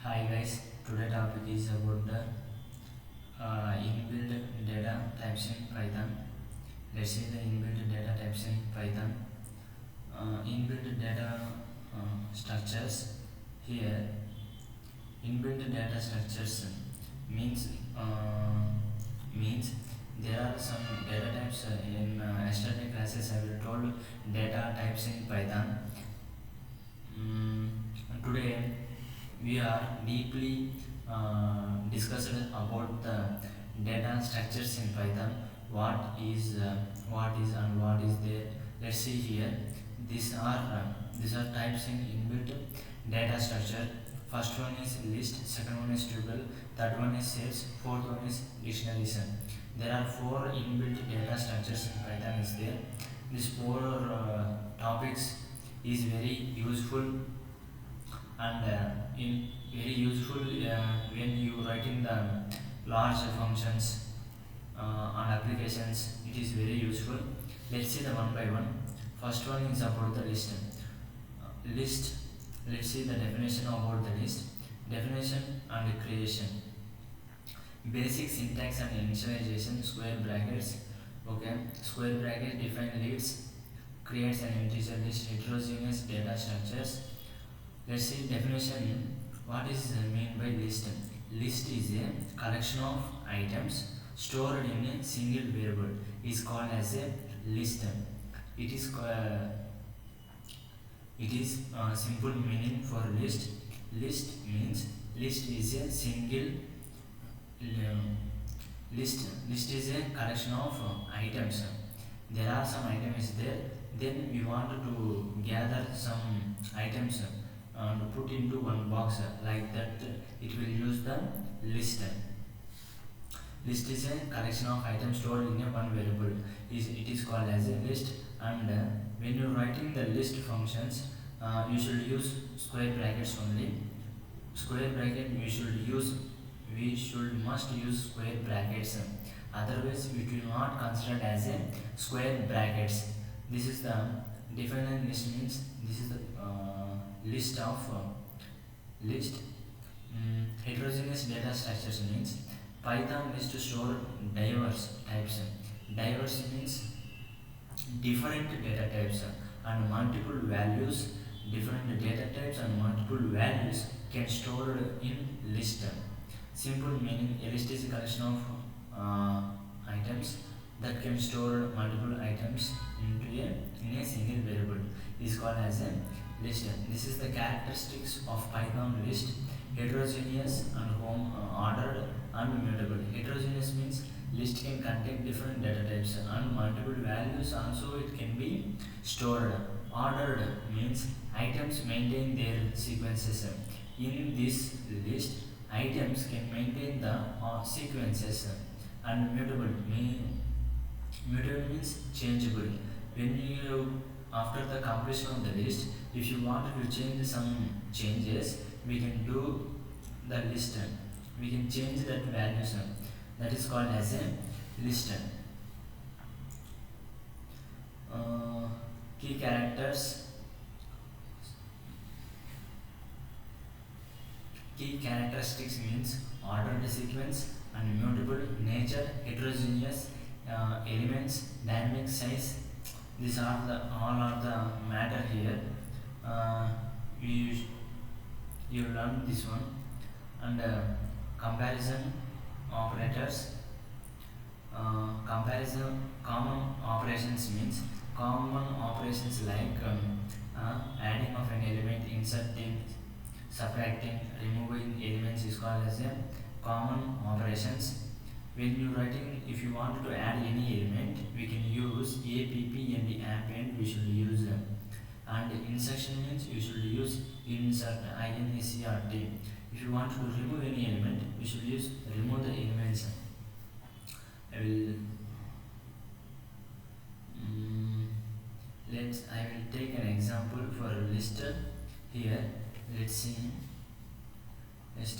Hi guys, today topic is about the inbuilt data types in Python. Let's see the inbuilt data types in Python. Inbuilt data structures here. Inbuilt data structures means uh, means there are some data types in yesterday classes. I will told data types in Python. Today we are deeply discussed about the data structures in Python. What is and what is there? Let's see here. These are types in inbuilt data structure. First one is list, second one is tuple, third one is sets, fourth one is dictionaries. There are four inbuilt data structures in Python is there. These four topics is very useful and in very useful when you writing the large functions and applications. It is very useful. Let's see the one by one. First one is about the list. List. Let's see the definition about the list. Definition and creation. Basic syntax and initialization. Square brackets. Okay. Square bracket define lists. Creates an integer list. Heterogeneous data structures. Let's see definition. What is mean by list? List is a collection of items stored in a single variable. Is called as a list. It is simple meaning for list. List means list is a single um, list. List is a collection of items. There are some items there. Then we want to gather some items and put into one box like that. It will use the list. List is a collection of items stored in a one variable. It is called as a list. And when you are writing the list functions, you should use square brackets only. Square bracket we should must use square brackets. Otherwise, it will not considered as a square brackets. This is the defined list means this is the list of list. Heterogeneous data structures means Python list to store diverse types. Diverse means different data types and multiple values. Different data types and multiple values can store in list. Simple meaning a list is a collection of items that can store multiple items in a single variable. Is called as a list. This is the characteristics of Python list. Heterogeneous and home ordered and mutable. Heterogeneous means list can contain different data types and multiple values. Also, it can be stored. Ordered means items maintain their sequences. In this list, items can maintain the sequences. And mutable means changeable. When you after the completion of the list, if you want to change some changes, we can do the list. We can change that values. That is called as a list. Uh, Key characters. Key characteristics means ordered sequence and mutable nature, heterogeneous elements, dynamic size. These are the all are the matter here. Uh, you you learn this one. And comparison operators. Comparison common operations means common operations like adding of an element, inserting, subtracting, removing elements is called as a common operations. When you writing, if you want to add any element, we can use app and append. We should use and insertion means you should use insert insert. If you want to remove any element, we should use remove the elements. I will I will take an example for a list here. Let's see. Let's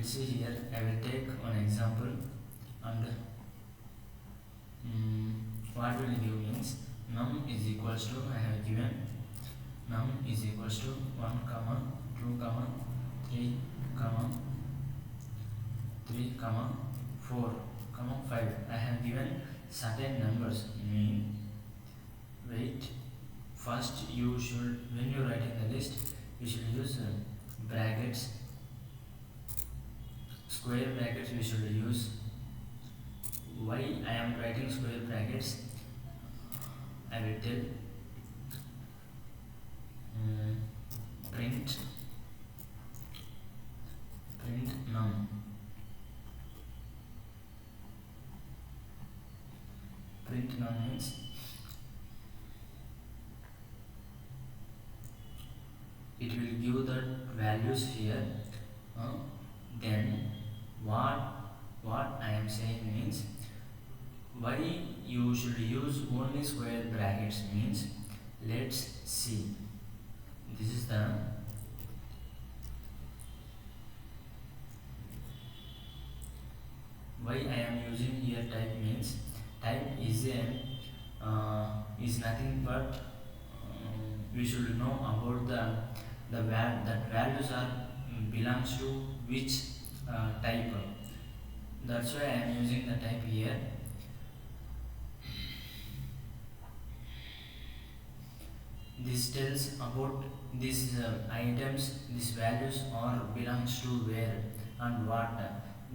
see here. I will take one example and what will give means num is equals to I have given num is equals to 1 comma 2 comma 3 comma 3 comma 4 comma 5. I have given certain numbers. Mean wait, first you should, when you write in the list, you should use brackets, square brackets we should use. Why I am writing square brackets, I will tell. Print num. Print num means it will give the values here. Then what I am saying means, why you should use only square brackets means, let's see. This is the why I am using here type means, type is a is nothing but we should know about that values are belongs to which type. That's why I am using the type here. This tells about these items, these values are belongs to where and what.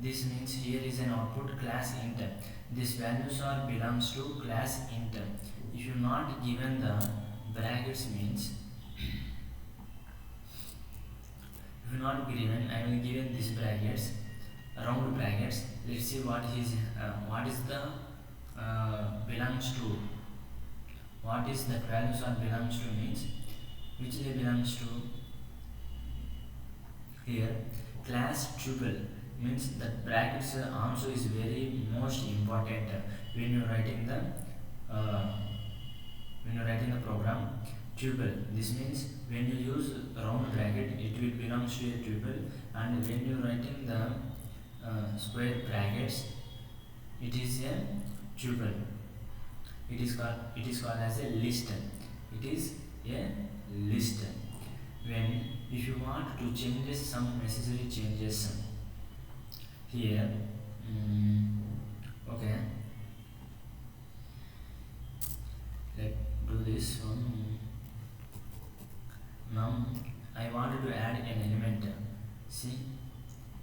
This means here is an output class int. These values are belongs to class int. If you not given the brackets means, if you not given, I will given these brackets, round brackets. Let's see what is the belongs to. What is that values are belongs to means, which they belongs to here. Class tuple means that brackets also is very most important when you writing the program. Tuple, this means when you use round bracket it will belongs to a tuple, and when you writing the square brackets it is a tuple. It is called as a list. It is a list. When if you want to change some necessary changes here, okay, let's do this one. Now I wanted to add an element. See,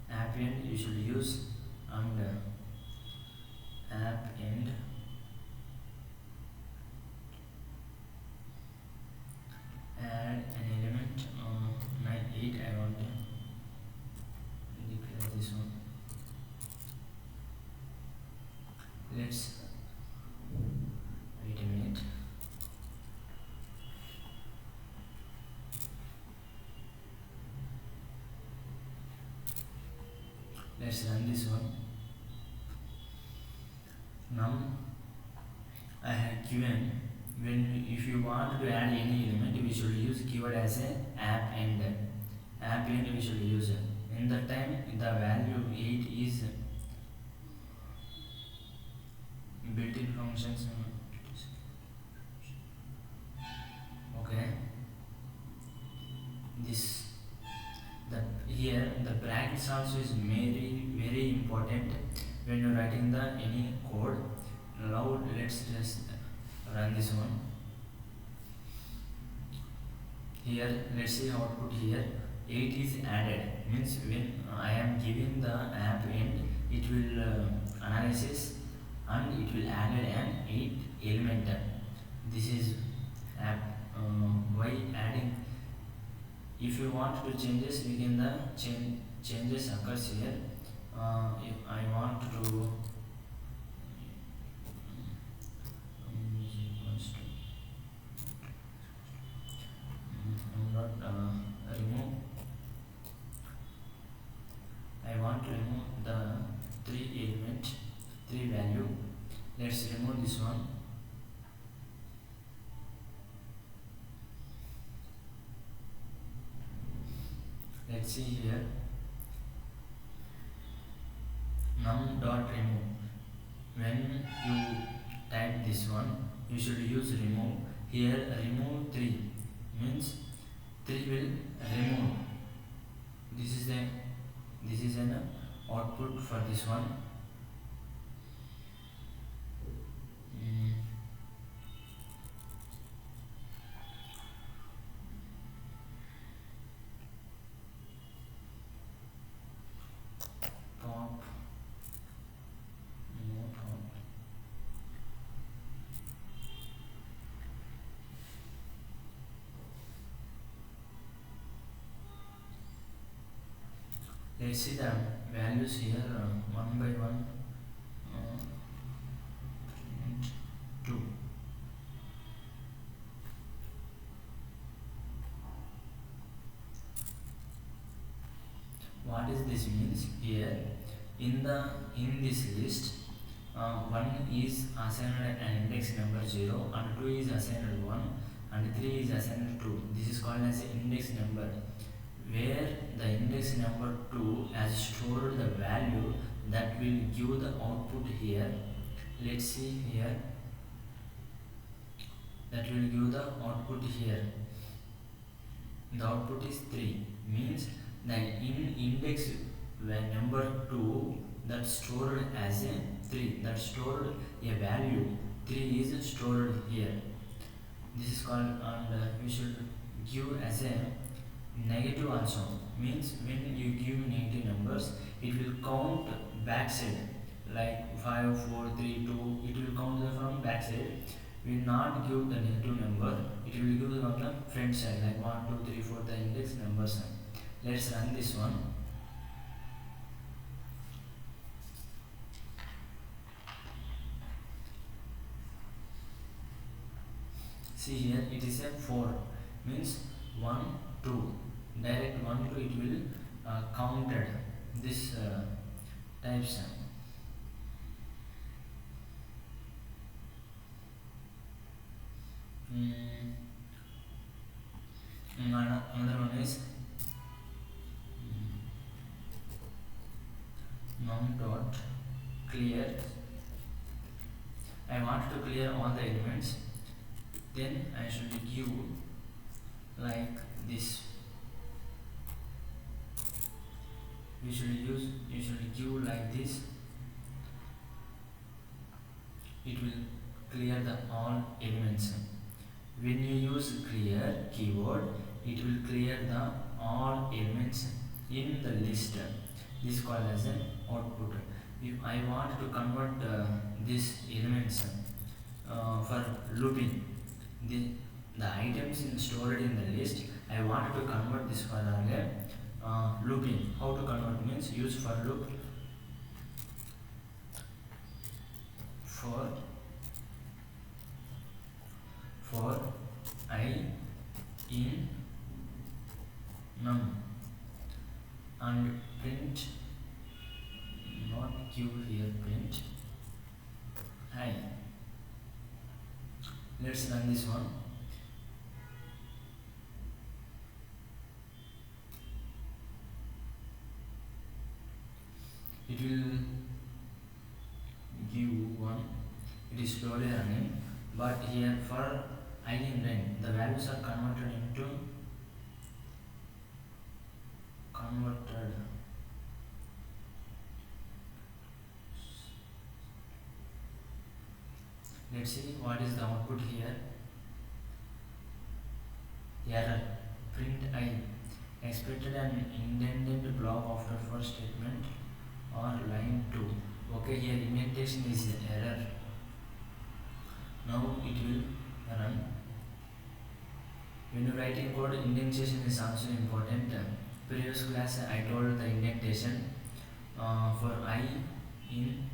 append you should use, and append add an element 8. I want to declare this one. Let's wait a minute. Let's run this one. Now I have given, when if you want to add any element we should use keyword as a append. Append we should use. In that time the value 8 is built-in functions. Okay, this that here the brackets also is very important when you're writing the any code. Now let's just run this one. Here let's see output here. 8 is added means when I am giving the append, it will analysis and it will add an 8 element. This is why adding. If you want to changes, we can the changes occurs here. If I want to remove. I want to remove the 3 value. Let's remove this one. Let's see here. Num dot remove. When you type this one, you should use remove. Here remove 3 means this one. Mm, top, no top. Let's see the values here, one by one. Print 2. What is this means here? In this list, 1 is assigned an index number 0, and 2 is assigned 1, and 3 is assigned 2. This is called as an index number, where the index number 2 has stored the value that will give the output here. Let's see here, that will give the output here. The output is 3, means the index number 2 that stored as a 3, that stored a value 3 is stored here. This is called, and we should give as a negative also, means when you give negative numbers it will count backside, like 5 4 3 2, it will count from backside. We will not give the negative number, it will give from the front side, like 1 2 3 4, the index numbers. Let's run this one. See here, it is a 4, means 1 2, direct 1 2, it will counted this types. Another one is num dot clear. I want to clear all the elements, then I should give like this. You should give like this. It will clear the all elements. When you use clear keyword, it will clear the all elements in the list. This is called as an output. If I want to convert these elements for looping, the items stored in the list, I want to convert this for looping. How to convert means use for loop. For I in num, and print, not q here, print I. Let's run this one. It will give 1. It is slowly running, but here for I in len, the values are converted. Let's see what is the output here. Error, print I, expected an indented block after first statement or line 2. Okay, here indentation is error. Now it will run. When you write in code, indentation is also important. Previous class I told the indentation for I in,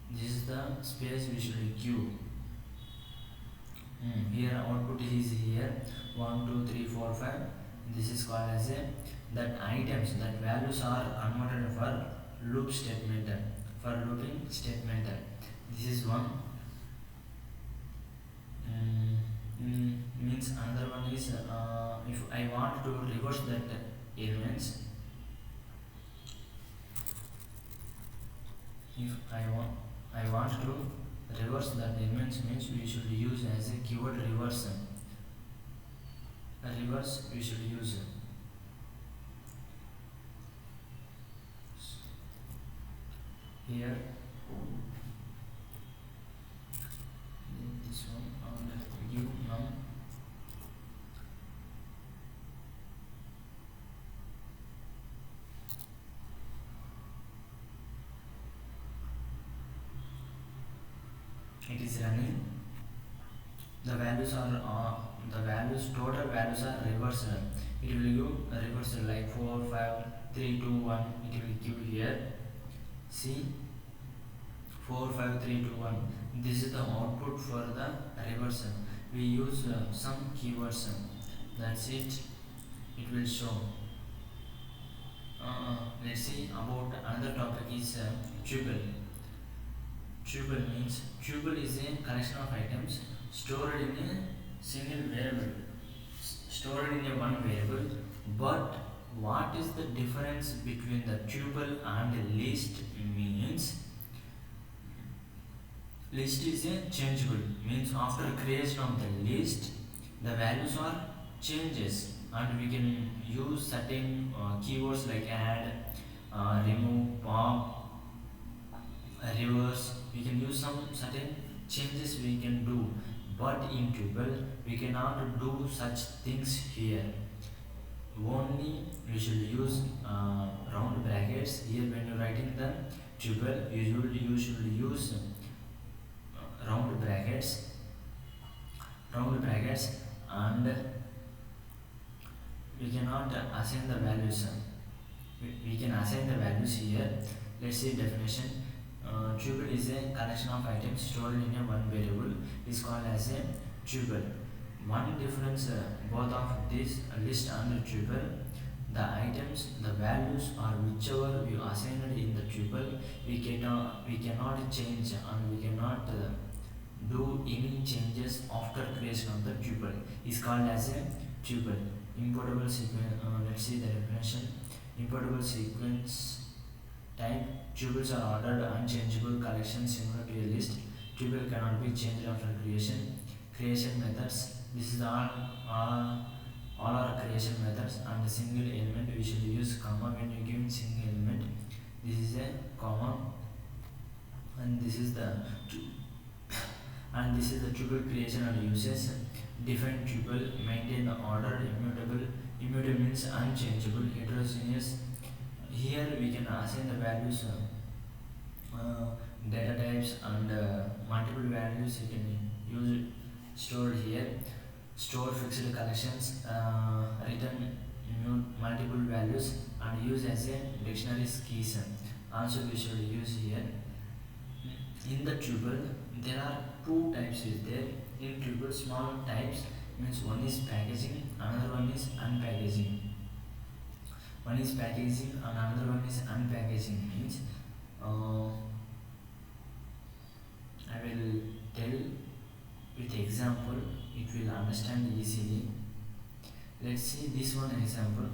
this is the space we should give. Here output is here 1 2 3 4 5. This is called as a, that items, that values are converted for loop statement, for looping statement. This is one. Means another one is if I want to reverse that elements, if I want to reverse that elements, means we should use as a keyword reverse. A reverse we should use. here this one and give num. It is running. The values are the values total values are reversed. It will give reversed like 4 5 3 2 1. It will give here. See, 4 5 3 2 1. This is the output for the reversal. We use some keywords. That's it. It will show. Let's see about another topic is tuple. Tuple means tuple is a collection of items stored in a single variable, stored in a one variable. But what is the difference between the tuple and list? Means list is a changeable, means after creation of the list the values are changes, and we can use certain keywords like add, remove, pop, reverse. We can use some certain changes we can do, but in tuple we cannot do such things here. Only we should use round brackets here. When you're writing the tuple, you should use round brackets, and we cannot assign the values. We can assign the values here. Let's see definition. Tuple is a collection of items stored in a one variable, is called as a tuple. One difference both of this list and tuple, the items, the values or whichever we assigned in the tuple, we cannot change, and we cannot do any changes after creation of the tuple, is called as a tuple. Importable sequence. Let's see the definition. Importable sequence type. Tuples are ordered unchangeable collections similar to a list. Tuple cannot be changed after creation. Creation methods. This is all our creation methods. And the single element, we should use comma when you give single element. This is a comma, and this is the tuple creation and uses. Define tuple, maintain the order, immutable. Immutable means unchangeable. Heterogeneous. Here we can assign the values, data types, and multiple values. You can use stored here. Store fixed collections, return multiple values, and use as a dictionary keys. Also we should use here. In the tuple there are two types is there. In tuple, small types means one is packaging, another one is unpackaging. One is packaging and another one is unpackaging. Means I will tell with example, it will understand easily. Let's see this one example.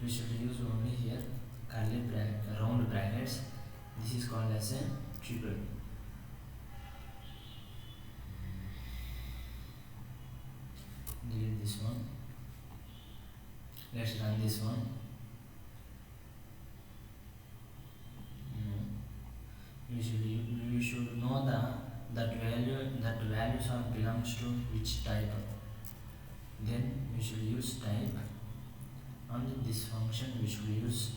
We should use only here curly round brackets. This is called as a tuple. Delete this one. Let's run this one. We should know that values are belongs to which type. Then we should use type, and this function we should use.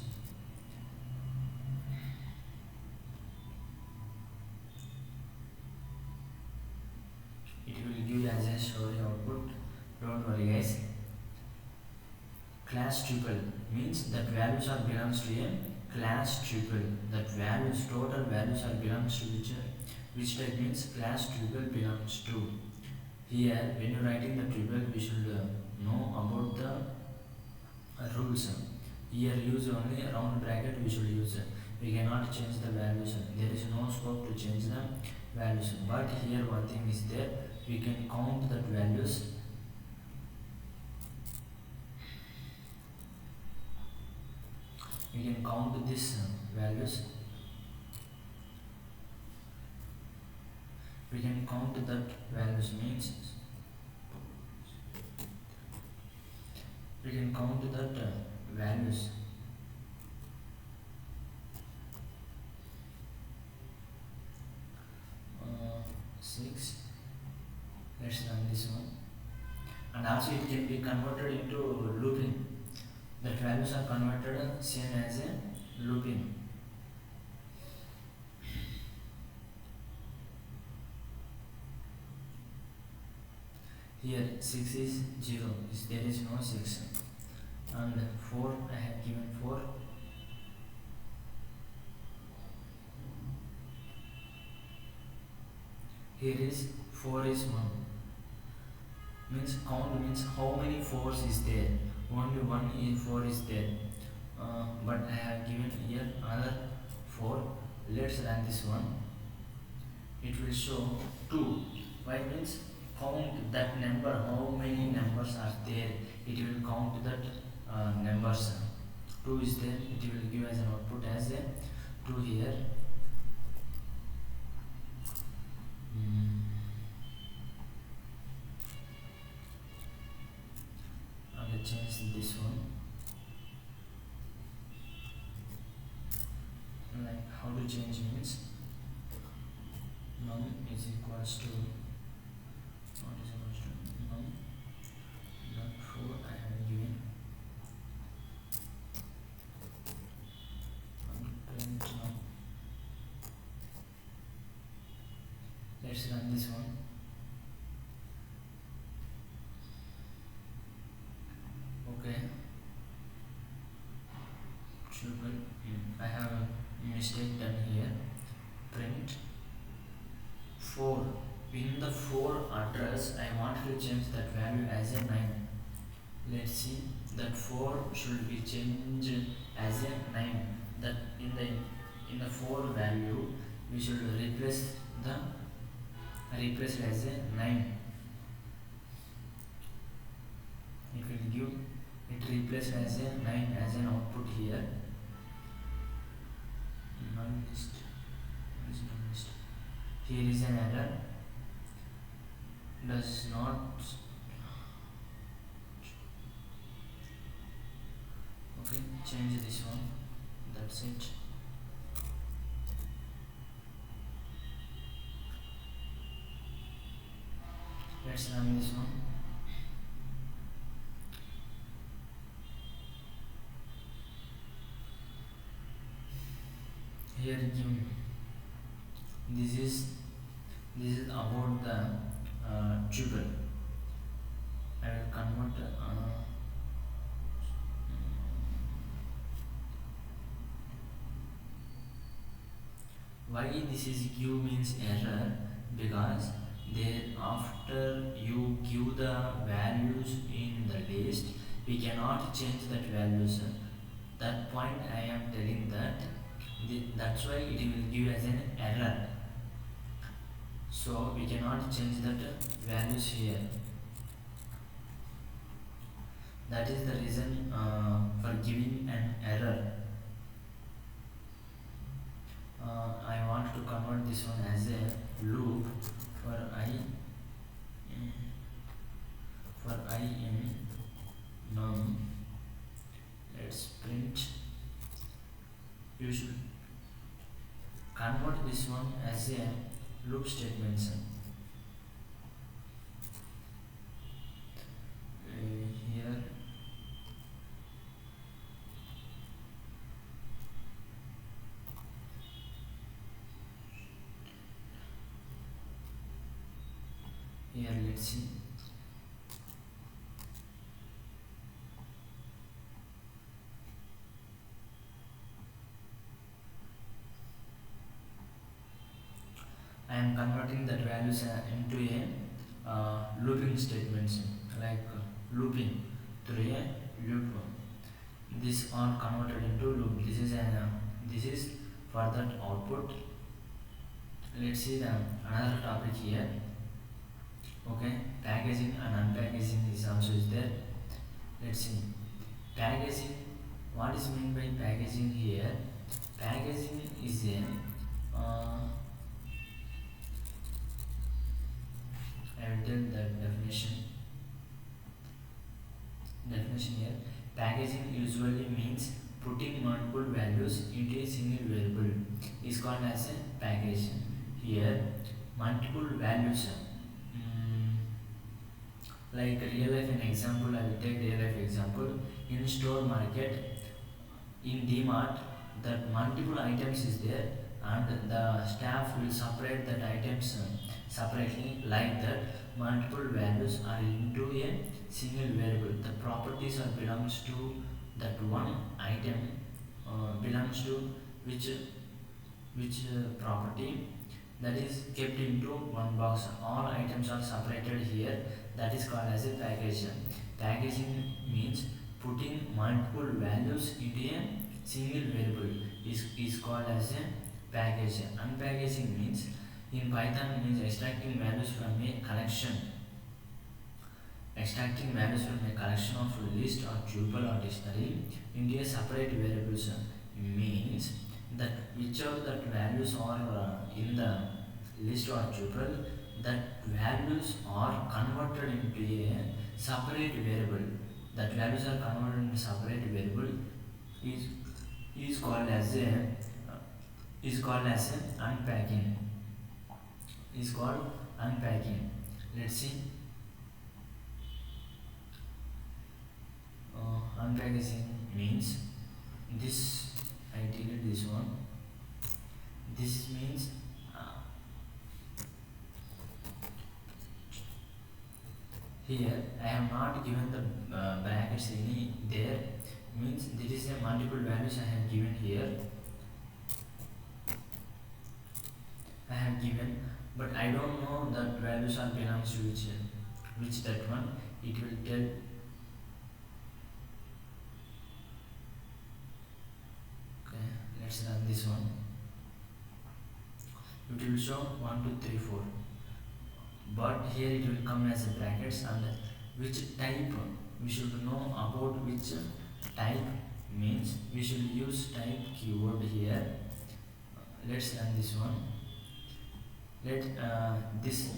It will give as a story output. Don't worry guys. Class tuple means that values are belongs to a class tuple. That values, total values are belongs to which type means class tuple belongs to. Here when you writing the tuple, we should know about the rules. Here use only round bracket we should use. We cannot change the values. There is no scope to change the values. But here one thing is there. We can count that values. We can count this values. We can count that values means we can count that values. 6. Let's run this one. And also it can be converted into looping. The values are converted same as a looping. Here 6 is 0, there is no 6. And 4, I have given 4. Here is 4 is 1. Means count means how many 4s is there. Only 1 is 4 is there. But I have given here another 4. Let's run this one. It will show 2. Why means count that number, how many numbers are there. It will count that numbers. 2 is there, it will give as an output as a 2 here. I will change this one. Like how to change means num is equals to what is equals to num dot 4 I have given and print num. Let's run this one. Okay. Triple. I have a mistake done here. Print 4. In the 4 address, I want to change that value as a 9. Let's see. That 4 should be changed as a 9. That in the 4 value, we should replace it as a 9. It will give it replaced as a 9 as an output here. Null list. What is null list? Here is an error. Does not. Okay, change this one. That's it. Let's run this one. Here this is about the tuple. I will convert why this is give means error, because there after you give the values in the list, we cannot change that values. That point I am telling that that's why it will give as an error. So we cannot change that values here. That is the reason for giving an error. I want to convert this one as a loop for I in num. Let's print. You should convert this one as a loop statement. Here let's see. I am converting that values into a looping statements, like looping through a loop. This are converted into loop. This is for that output. Let's see another topic here. Okay, packaging and unpackaging is also there. Let's see. Packaging. What is meant by packaging here? Packaging is a I will tell the definition. Definition here. Packaging usually means putting multiple values into a single variable is called as a package. Here multiple values. Mm, like real life an example, I will take real life example. In store market, in DMart, that multiple items is there, and the staff will separate that items separately, like that multiple values are into a single variable. The properties are belongs to that one item, belongs to which property, that is kept into one box. All items are separated here. That is called as a package. Packaging means putting multiple values into a single variable is called as a package. Unpackaging means in Python means extracting values from a collection of list or tuple or dictionary into a separate variables means that whichever that values are in the list or tuple, that values are converted into a separate variable. That values are converted into separate variable is is called as a is called as a unpacking. Is called unpacking. Let's see. Unpackaging means this. I deleted this one. This means here I have not given the brackets any there, means there is a multiple values I have given here. I have given, but I don't know that values are belongs to which that one. It will tell. Okay, let's run this one. It will show 1 2 3 4, but here it will come as a brackets, and which type we should know about which type means we should use type keyword here. Let's run this one. Let this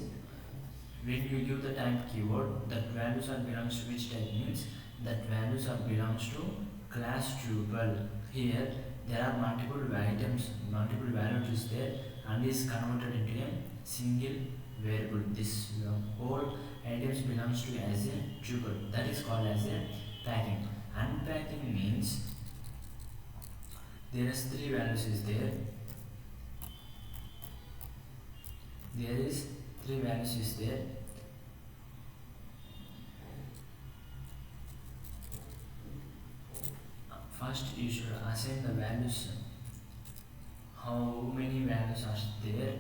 when you give the type keyword, that values are belongs to which type means that values are belongs to class tuple. Here there are multiple items, multiple values is there, and is converted into a single variable. This whole items belongs to as a tuple. That is called as a packing. Unpacking means there is three values is there. There is three values is there. First you should assign the values. How many values are there?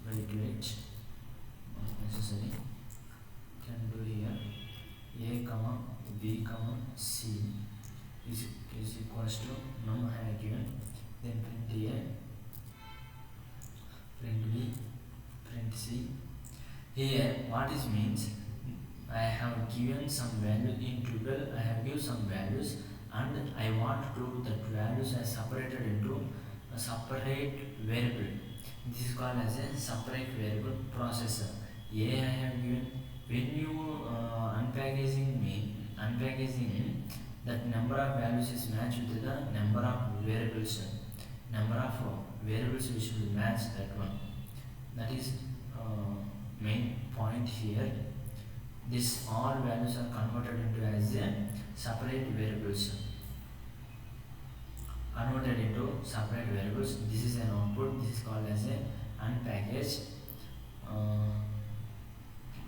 Wait, not necessary. Can do here. A comma B comma C is equals to num I have given. Then print A, print B, print C. Here what is means, I have given some value in tuple. I have given some values, and I want to that values are separated into a separate variable. This is called as a separate variable processor. A I have given. When you unpackaging that number of values is matched with the number of variables. Number of variables we should match that one. That is main point here. This all values are converted into as a separate variables. Converted into separate variables. This is an output. This is called as a unpackaged.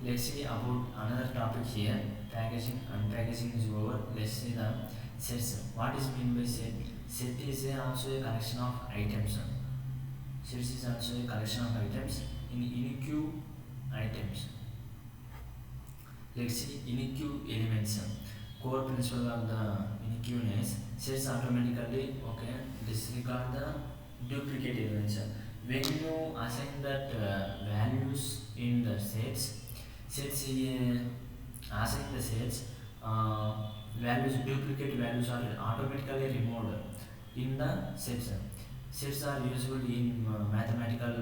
Let's see about another topic here. Packaging. Unpackaging is over. Let's see the sets. What is mean by set? Set is also a collection of items. Sets is also a collection of items in unique items. Let's see unique elements. Core principle of the uniqueness. Sets automatically disregard the duplicate elements. When you assign that values in the sets assign the sets, values duplicate values are automatically removed in the sets. Sets are used in mathematical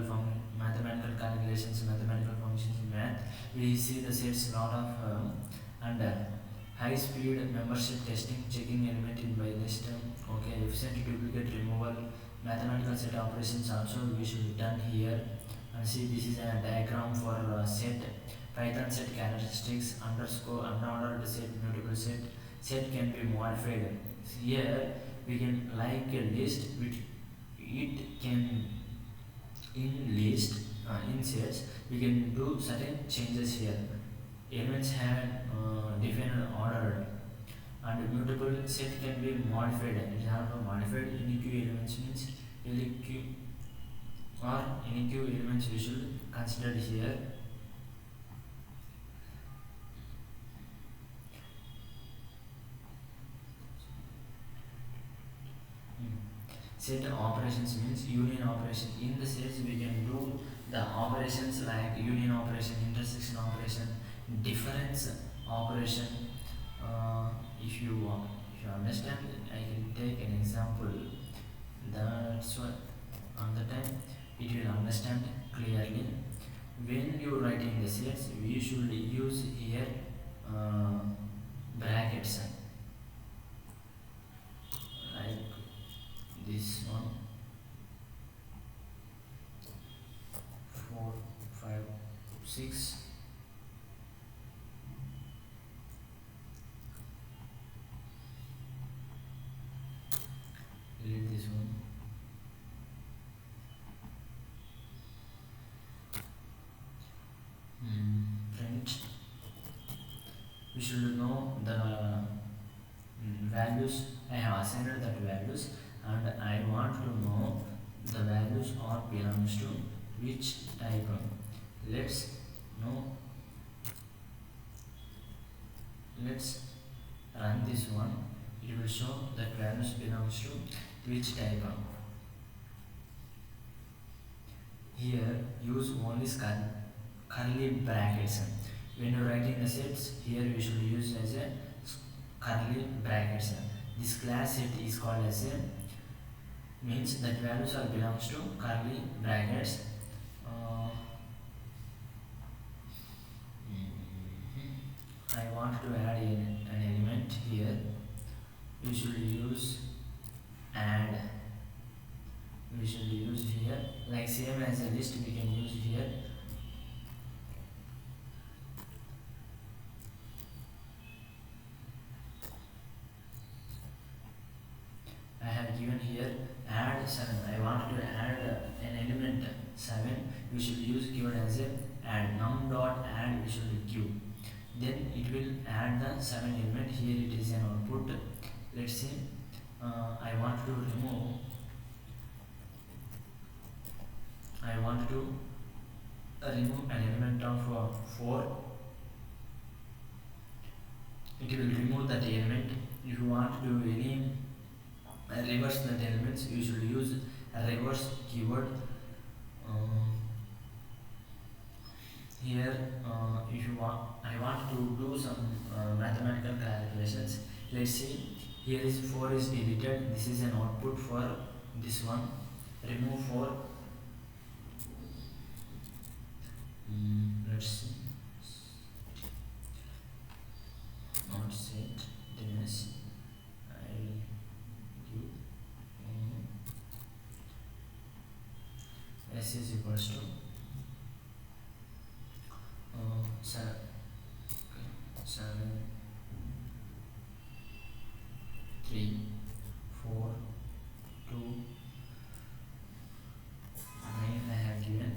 calculations, mathematical functions in math. We see the sets lot of and high speed membership testing, checking element in by list, Okay, efficient duplicate removal, mathematical set operations also we should done here. And see, this is a diagram for set. Python set characteristics, underscore, unordered set, mutable set. Set can be modified. Here we can like a list which it can in list in sets we can do certain changes here. Elements have defined order and mutable set can be modified. It is also modified. Unique elements means unique or unique elements we should consider here. Set operations means union operation. In the sets we can do the operations like union operation, intersection operation, difference operation. If you understand, I can take an example. That's what on the time it will understand clearly. When you write in the sets, we should use here uh, brackets like this one, 4, 5, 6. Delete this one. Print. We should know the values. I have assigned that values, and I want to know the values or belongs to which type. Let's know. Let's run this one. It will show that values belongs to which type. Here use only curly brackets. When you write in the sets, here we should use as a curly brackets. This class set is called as a means that values are belongs to curly brackets. Uh, I want to add an element here. We should use add. We should use here like same as a list we can use here. I have given here add 7. I want to add an element 7. We should use given as a add num dot add. We should give. Then it will add the 7 element. Here it is an output. Let's see. I want to remove. I want to remove an element of 4. It will remove that element. If you want to do any reverse that elements, you should use a reverse keyword. Here if you want, I want to do some mathematical calculations. Let's see, here is 4 is deleted. This is an output for this one. Remove 4. Let's see, not set. Then I give s is equals to 7, 3, 4, 2, 9. I have given.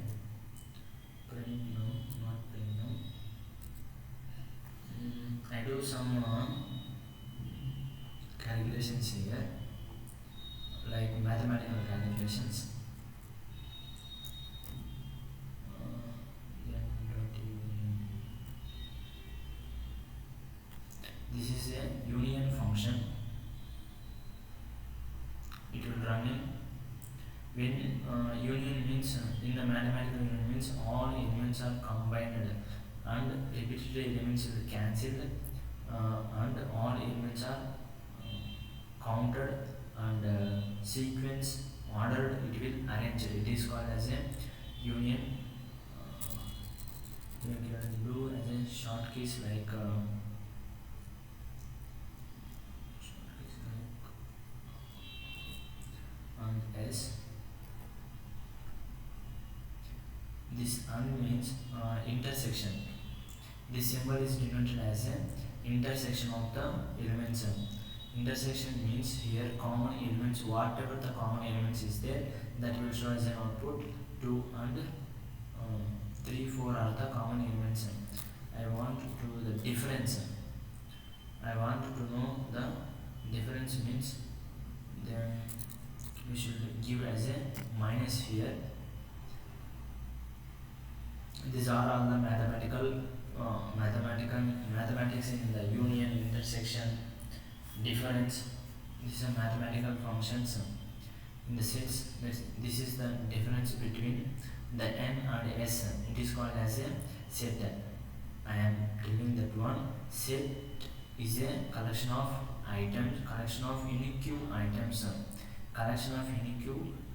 Print no, not print no. I do some calculations here, like mathematical calculations. This is a union function. It will run in when union means in the mathematical union means all elements are combined and repeated elements will cancelled and all elements are counted and sequence ordered. It will arrange. It is called as a union. You can do as a short keys like. as this and means intersection. This symbol is denoted as an intersection of the elements. Intersection means here common elements, whatever the common elements is there, that will show as an output. 2 and 3, 4 are the common elements. I want to do the difference. I want to know the difference means then we should give as a minus here. These are all the mathematics in the union, intersection, difference. These are mathematical functions in the sets. This is the difference between the n and s. It is called as a set. I am telling that one set is a collection of items, collection of unique items, collection of unique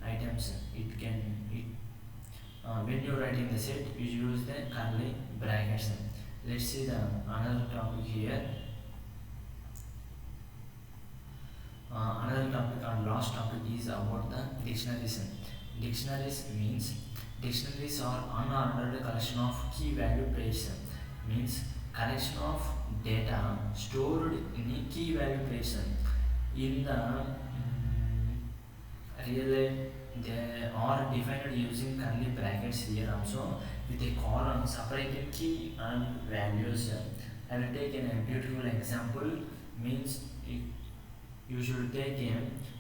items. When you are writing the set, you use the curly brackets. Let's see the another topic here. Another topic and last topic is about the dictionaries. Dictionaries are unordered collection of key value pairs. Means collection of data stored in a key value pairs. In the real they are defined using curly brackets here also with a column separating key and values. I will take a beautiful example. Means you should take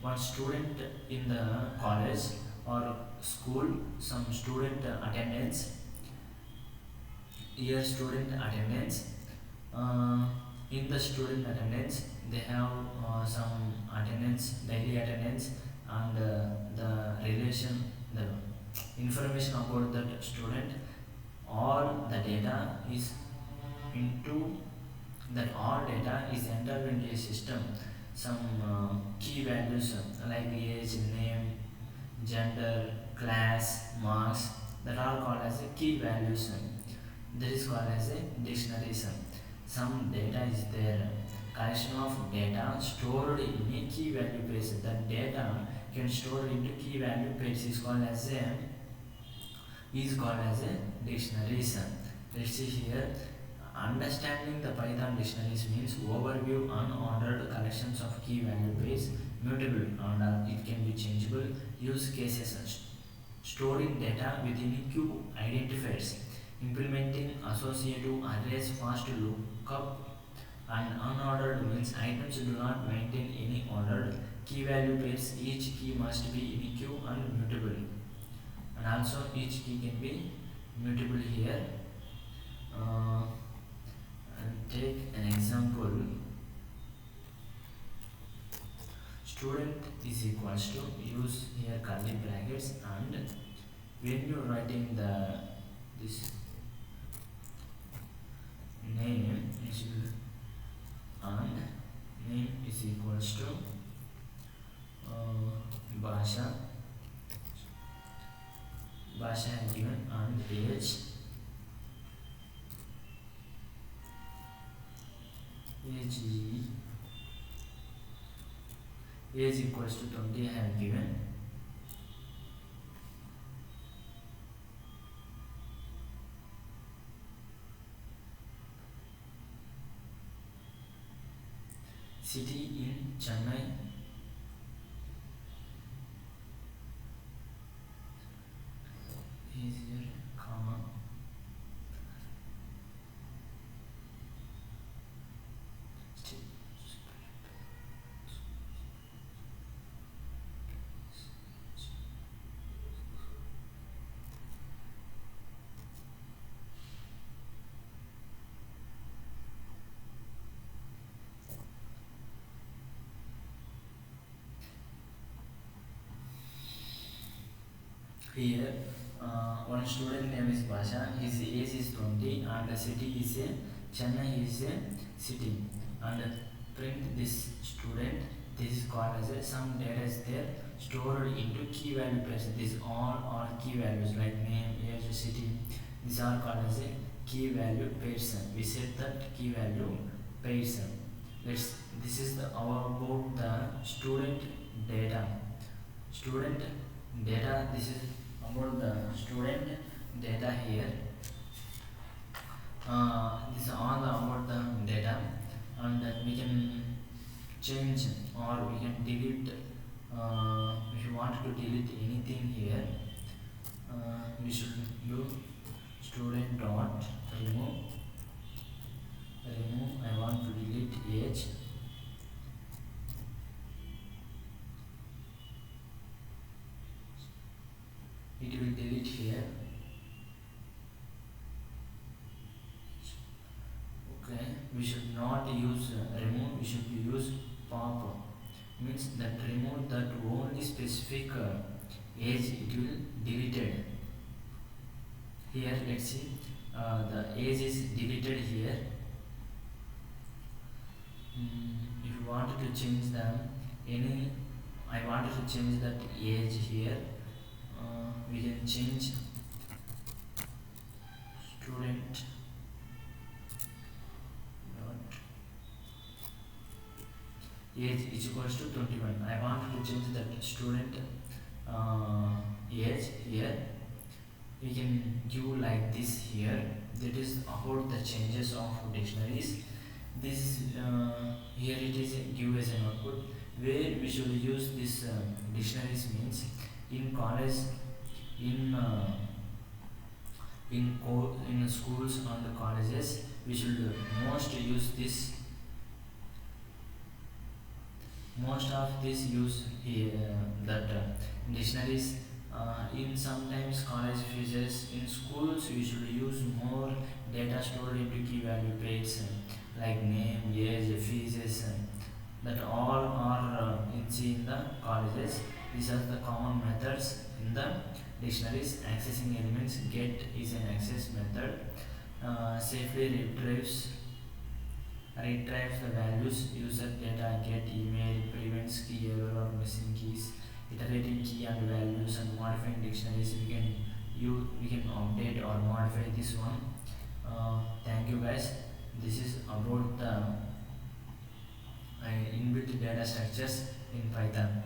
one student in the college or school, some student attendance. Here student attendance. In the student attendance, they have some attendance, daily attendance, and the relation, the information about that student. All the data is into that all data is entered into a system. Some key values like age, name, gender, class, marks, that are called as a key values. That is called as a dictionaries. Some data is there, collection of data stored in a key value pairs. That data can store into key value pairs is called as a dictionaries. Let's see here. Understanding the Python dictionaries means overview unordered collections of key value pairs, mutable and it can be changeable. Use cases: storing data within queue identifiers, implementing associative arrays, fast lookup, and unordered means items do not maintain any ordered key value pairs. Each key must be in queue and mutable, and also each key can be mutable here. I'll take an example. Student is equals to, use here curly brackets, and when you are writing this name is and name is equals to Basha given, and age equals to 20 I have given. City in Chennai. Is here, comma. Here, one student name is Basha, his age is 20, and the city is Chennai is a city. And print this student, this is called as some data is there stored into key value pairs. These all are key values like name, age, city. These are called as key value pairs. We set that key value pairs. This is about the student data. student data. This is about the student data here. This is all about the data, and we can change or we can delete. If you want to delete anything here, we should do student dot remove. I want to delete age. It will delete here. Okay, we should not use remove, we should use pop. Means that remove that only specific age it will deleted. Here let's see, the age is deleted here. If you wanted to change them any, I wanted to change that age here. We can change student dot age is equals to 21. I want to change that student age here. We can give like this here. That is about the changes of dictionaries. This here it is give as an output. Where we should use this dictionaries means in college, in in schools and colleges. We should most use this. Most of this use here that dictionaries in sometimes college features. In schools we should use more data stored into key value pairs like name, age, fees, that all are in the colleges. These are the common methods in the dictionaries. Accessing elements, get is an access method. Safely retrieves the values, user data, get, email, prevents key error or missing keys, iterating key and values, and modifying dictionaries. We can update or modify this one. Thank you guys. This is about the inbuilt data structures in Python.